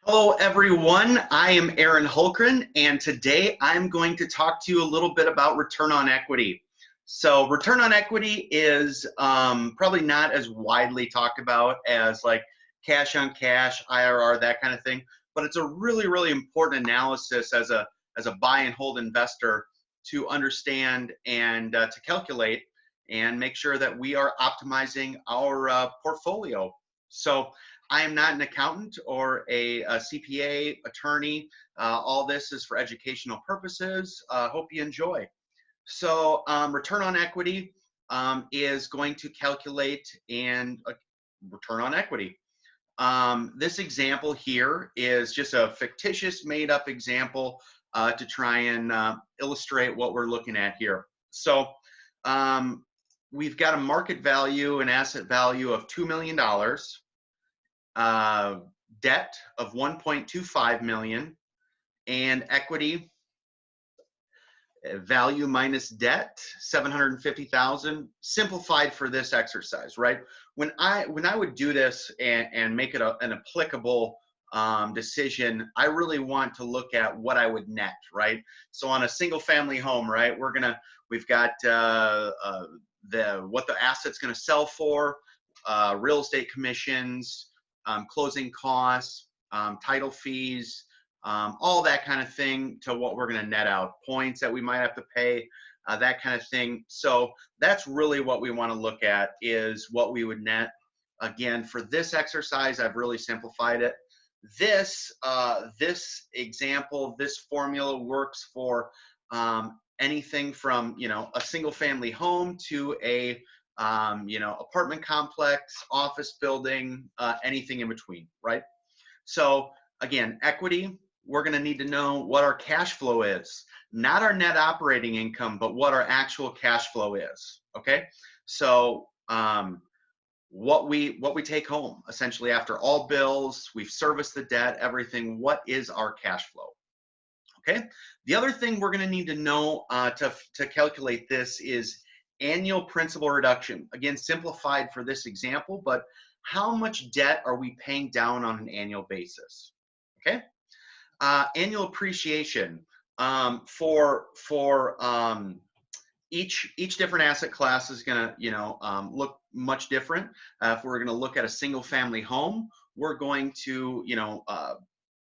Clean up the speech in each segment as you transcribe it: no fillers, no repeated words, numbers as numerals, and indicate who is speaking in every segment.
Speaker 1: Hello, everyone. I am Aaron Hultgren, and today I'm going to talk to you a little bit about return on equity. So, return on equity is probably not as widely talked about as like cash on cash, IRR, that kind of thing. But it's a really, really important analysis as a buy and hold investor to understand and to calculate and make sure that we are optimizing our portfolio. So, I am not an accountant or a CPA, attorney. All this is for educational purposes. Hope you enjoy. So return on equity is going to calculate and return on equity. This example here is just a fictitious made up example to try and illustrate what we're looking at here. So we've got a market value, an asset value of $2 million. Debt of 1.25 million, and equity value minus debt 750,000, simplified for this exercise, right? When I would do this and make it an applicable decision, I really want to look at what I would net, right? So on a single family home, right, we've got what the asset's going to sell for, real estate commissions, closing costs, title fees, all that kind of thing, to what we're going to net out, points that we might have to pay, that kind of thing. So that's really what we want to look at, is what we would net. Again, for this exercise, I've really simplified it. This example, this formula works for anything from a single family home to a apartment complex, office building, anything in between, right? So again, equity, we're going to need to know what our cash flow is, not our net operating income, but what our actual cash flow is. Okay, so what we take home essentially after all bills, we've serviced the debt, everything. What is our cash flow? Okay. The other thing we're going to need to know to calculate this is annual principal reduction. Again, simplified for this example, but how much debt are we paying down on an annual basis? Okay. Annual appreciation for each different asset class is going to look much different. If we're going to look at a single family home, we're going to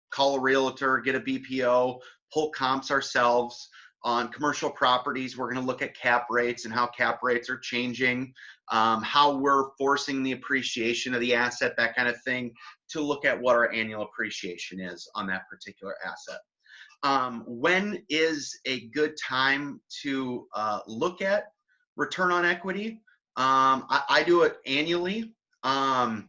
Speaker 1: call a realtor, get a BPO, pull comps ourselves. On commercial properties, we're going to look at cap rates and how cap rates are changing, how we're forcing the appreciation of the asset, that kind of thing, to look at what our annual appreciation is on that particular asset. When is a good time to look at return on equity? I do it annually, and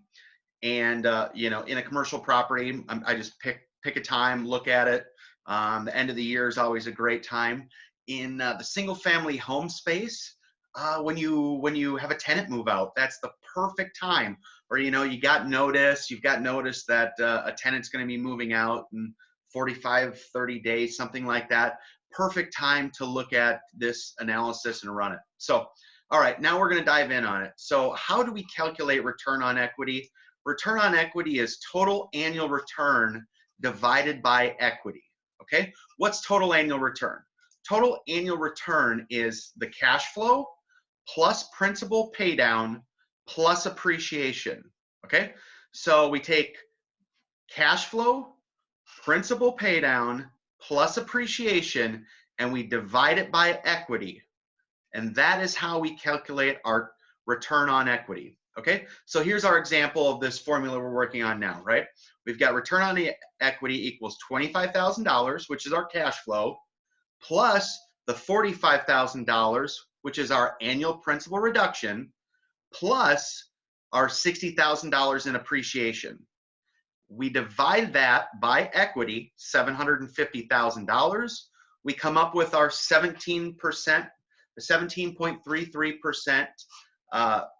Speaker 1: in a commercial property, I just pick a time, look at it. The end of the year is always a great time. In the single family home space, when you have a tenant move out, that's the perfect time. Or you've got notice that a tenant's going to be moving out in 45, 30 days, something like that. Perfect time to look at this analysis and run it. So, all right, now we're going to dive in on it. So how do we calculate return on equity? Return on equity is total annual return divided by equity. Okay, what's total annual return? Total annual return is the cash flow plus principal pay down plus appreciation. Okay, so we take cash flow, principal pay down plus appreciation, and we divide it by equity. And that is how we calculate our return on equity. Okay, so here's our example of this formula we're working on now, right? We've got return on the equity equals $25,000, which is our cash flow, plus the $45,000, which is our annual principal reduction, plus our $60,000 in appreciation. We divide that by equity, $750,000. We come up with our 17.33%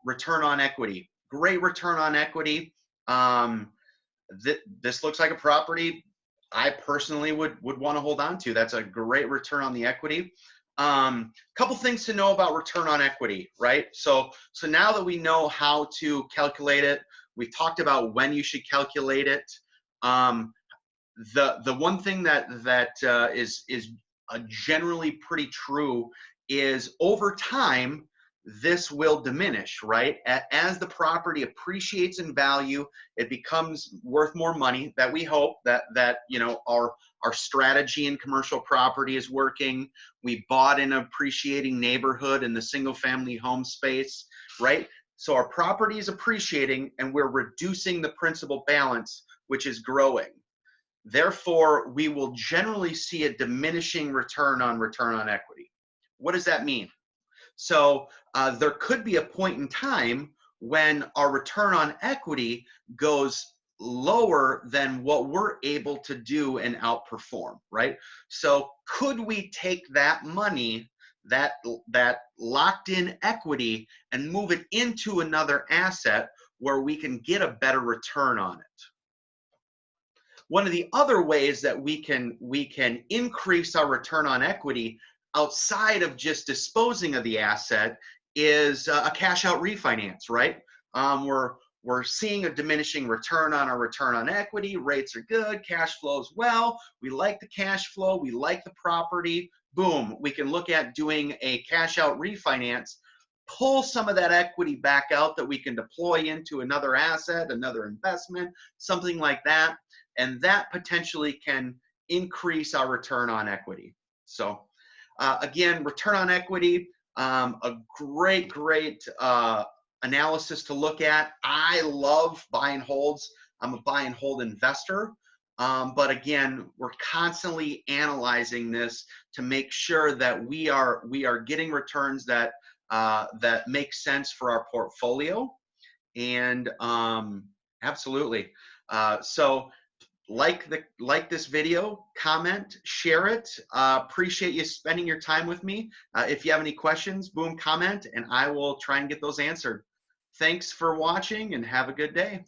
Speaker 1: return on equity. Great return on equity. This looks like a property I personally would want to hold on to. That's a great return on the equity. Couple things to know about return on equity, right? So now that we know how to calculate it, we've talked about when you should calculate it. The one thing is generally pretty true is over time this will diminish, right? As the property appreciates in value, it becomes worth more money. That we hope that you know our strategy in commercial property is working. We bought in an appreciating neighborhood in the single family home space, right? So our property is appreciating and we're reducing the principal balance, which is growing. Therefore, we will generally see a diminishing return on equity. What does that mean? So there could be a point in time when our return on equity goes lower than what we're able to do and outperform, right? So could we take that money, that locked in equity, and move it into another asset where we can get a better return on it? One of the other ways that we can increase our return on equity outside of just disposing of the asset is a cash out refinance, right? We're seeing a diminishing return on our return on equity. Rates are good, cash flows well. We like the cash flow, we like the property. Boom, we can look at doing a cash out refinance, pull some of that equity back out that we can deploy into another asset, another investment, something like that. And that potentially can increase our return on equity. So again, return on equity, a great analysis to look at. I love buy and holds. I'm a buy and hold investor. But again, we're constantly analyzing this to make sure that we are getting returns that that make sense for our portfolio. And absolutely. So like this video, comment, share it. Appreciate you spending your time with me. If you have any questions, boom, comment, and I will try and get those answered. Thanks for watching and have a good day.